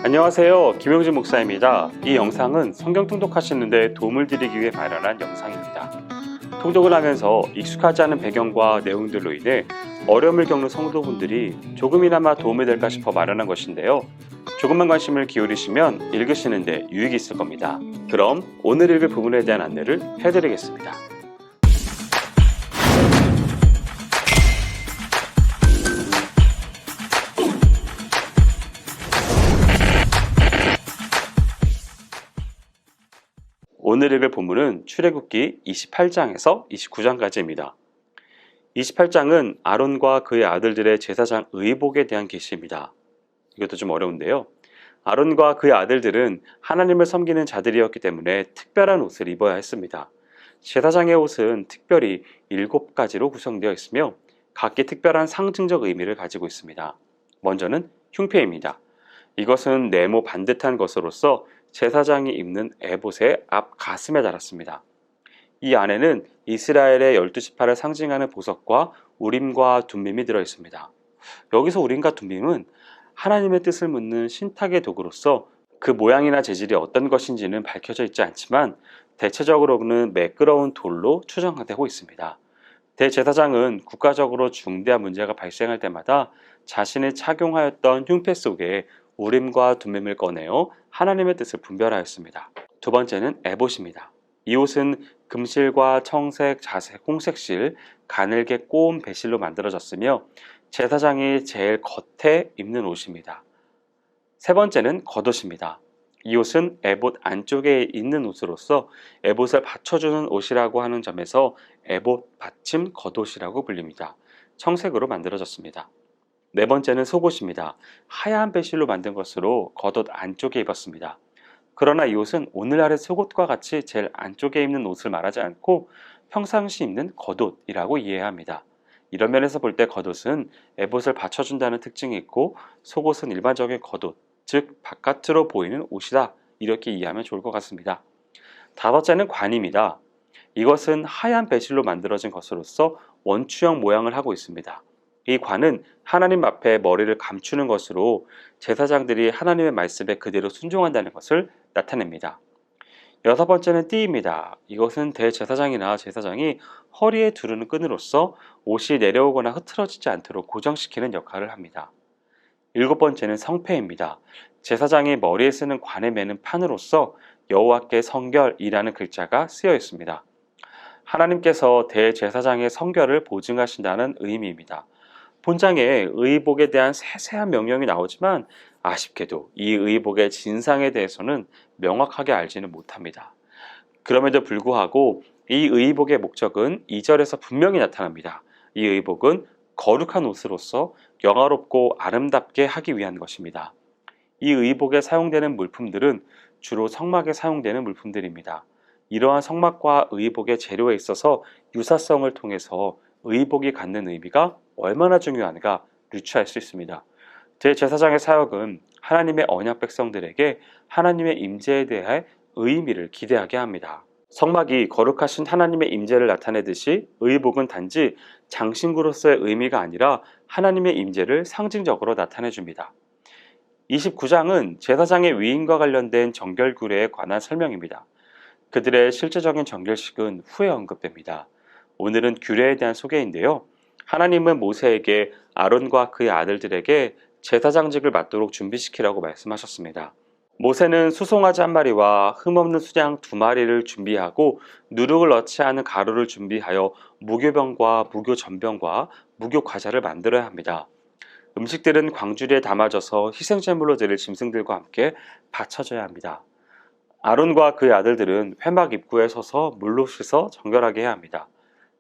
안녕하세요. 김영진 목사입니다. 이 영상은 성경 통독하시는 데 도움을 드리기 위해 마련한 영상입니다. 통독을 하면서 익숙하지 않은 배경과 내용들로 인해 어려움을 겪는 성도분들이 조금이나마 도움이 될까 싶어 마련한 것인데요. 조금만 관심을 기울이시면 읽으시는 데 유익이 있을 겁니다. 그럼 오늘 읽을 부분에 대한 안내를 해드리겠습니다. 오늘 읽을 본문은 출애굽기 28장에서 29장까지입니다. 28장은 아론과 그의 아들들의 제사장 의복에 대한 계시입니다. 이것도 좀 어려운데요. 아론과 그의 아들들은 하나님을 섬기는 자들이었기 때문에 특별한 옷을 입어야 했습니다. 제사장의 옷은 특별히 7가지로 구성되어 있으며 각기 특별한 상징적 의미를 가지고 있습니다. 먼저는 흉패입니다. 이것은 네모 반듯한 것으로서 제사장이 입는 에봇의 앞 가슴에 달았습니다. 이 안에는 이스라엘의 12지파를 상징하는 보석과 우림과 둠밈이 들어있습니다. 여기서 우림과 둠밈은 하나님의 뜻을 묻는 신탁의 도구로서 그 모양이나 재질이 어떤 것인지는 밝혀져 있지 않지만 대체적으로는 매끄러운 돌로 추정되고 있습니다. 대제사장은 국가적으로 중대한 문제가 발생할 때마다 자신이 착용하였던 흉패 속에 우림과 둠밈을 꺼내어 하나님의 뜻을 분별하였습니다. 두 번째는 에봇입니다. 이 옷은 금실과 청색, 자색, 홍색실, 가늘게 꼬은 배실로 만들어졌으며 제사장이 제일 겉에 입는 옷입니다. 세 번째는 겉옷입니다. 이 옷은 에봇 안쪽에 있는 옷으로서 에봇을 받쳐주는 옷이라고 하는 점에서 에봇 받침 겉옷이라고 불립니다. 청색으로 만들어졌습니다. 네 번째는 속옷입니다. 하얀 배실로 만든 것으로 겉옷 안쪽에 입었습니다. 그러나 이 옷은 오늘날의 속옷과 같이 제일 안쪽에 입는 옷을 말하지 않고 평상시 입는 겉옷이라고 이해해야 합니다. 이런 면에서 볼 때 겉옷은 에봇을 받쳐준다는 특징이 있고 속옷은 일반적인 겉옷, 즉 바깥으로 보이는 옷이다, 이렇게 이해하면 좋을 것 같습니다. 다섯째는 관입니다. 이것은 하얀 배실로 만들어진 것으로서 원추형 모양을 하고 있습니다. 이 관은 하나님 앞에 머리를 감추는 것으로 제사장들이 하나님의 말씀에 그대로 순종한다는 것을 나타냅니다. 여섯 번째는 띠입니다. 이것은 대제사장이나 제사장이 허리에 두르는 끈으로서 옷이 내려오거나 흐트러지지 않도록 고정시키는 역할을 합니다. 일곱 번째는 성패입니다. 제사장이 머리에 쓰는 관에 매는 판으로서 여호와께 성결이라는 글자가 쓰여 있습니다. 하나님께서 대제사장의 성결을 보증하신다는 의미입니다. 본장에 의복에 대한 세세한 명령이 나오지만 아쉽게도 이 의복의 진상에 대해서는 명확하게 알지는 못합니다. 그럼에도 불구하고 이 의복의 목적은 2절에서 분명히 나타납니다. 이 의복은 거룩한 옷으로서 영화롭고 아름답게 하기 위한 것입니다. 이 의복에 사용되는 물품들은 주로 성막에 사용되는 물품들입니다. 이러한 성막과 의복의 재료에 있어서 유사성을 통해서 의복이 갖는 의미가 얼마나 중요한가 유추할 수 있습니다. 대제사장의 사역은 하나님의 언약 백성들에게 하나님의 임재에 대해 의미를 기대하게 합니다. 성막이 거룩하신 하나님의 임재를 나타내듯이 의복은 단지 장신구로서의 의미가 아니라 하나님의 임재를 상징적으로 나타내 줍니다. 29장은 제사장의 위임과 관련된 정결 규례에 관한 설명입니다. 그들의 실제적인 정결식은 후에 언급됩니다. 오늘은 규례에 대한 소개인데요. 하나님은 모세에게 아론과 그의 아들들에게 제사장직을 맡도록 준비시키라고 말씀하셨습니다. 모세는 수송아지 1마리와 흠없는 수양 2마리를 준비하고 누룩을 넣지 않은 가루를 준비하여 무교병과 무교전병과 무교과자를 만들어야 합니다. 음식들은 광주리에 담아져서 희생제물로 드릴 짐승들과 함께 바쳐져야 합니다. 아론과 그의 아들들은 회막 입구에 서서 물로 씻어 정결하게 해야 합니다.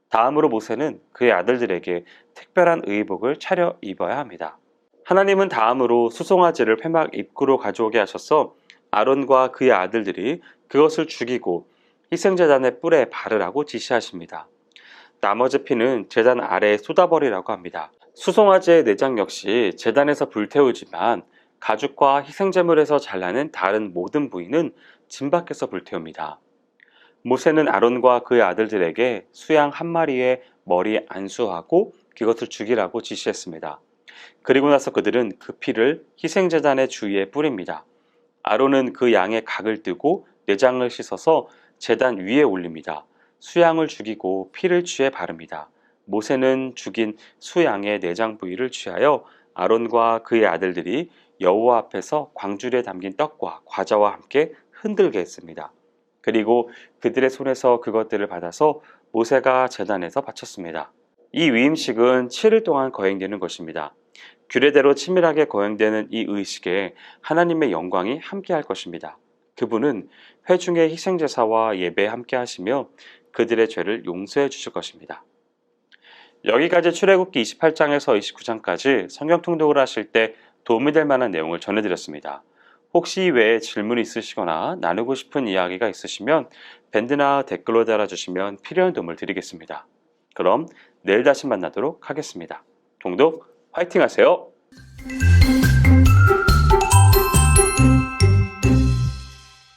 다음으로 모세는 그의 아들들에게 특별한 의복을 차려 입어야 합니다. 하나님은 다음으로 수송아지를 회막 입구로 가져오게 하셔서 아론과 그의 아들들이 그것을 죽이고 희생제단의 뿔에 바르라고 지시하십니다. 나머지 피는 제단 아래에 쏟아버리라고 합니다. 수송아지의 내장 역시 제단에서 불태우지만 가죽과 희생제물에서 잘라낸 다른 모든 부위는 진 밖에서 불태웁니다. 모세는 아론과 그의 아들들에게 수양 1마리의 머리 안수하고 그것을 죽이라고 지시했습니다. 그리고 나서 그들은 그 피를 희생제단의 주위에 뿌립니다. 아론은 그 양의 각을 뜨고 내장을 씻어서 제단 위에 올립니다. 수양을 죽이고 피를 취해 바릅니다. 모세는 죽인 수양의 내장 부위를 취하여 아론과 그의 아들들이 여호와 앞에서 광주리에 담긴 떡과 과자와 함께 흔들게 했습니다. 그리고 그들의 손에서 그것들을 받아서 모세가 제단에서 바쳤습니다. 이 위임식은 7일 동안 거행되는 것입니다. 규례대로 치밀하게 거행되는 이 의식에 하나님의 영광이 함께할 것입니다. 그분은 회중의 희생제사와 예배에 함께 하시며 그들의 죄를 용서해 주실 것입니다. 여기까지 출애굽기 28장에서 29장까지 성경 통독을 하실 때 도움이 될 만한 내용을 전해드렸습니다. 혹시 이 외에 질문이 있으시거나 나누고 싶은 이야기가 있으시면 밴드나 댓글로 달아주시면 필요한 도움을 드리겠습니다. 그럼 내일 다시 만나도록 하겠습니다. 통독 화이팅 하세요.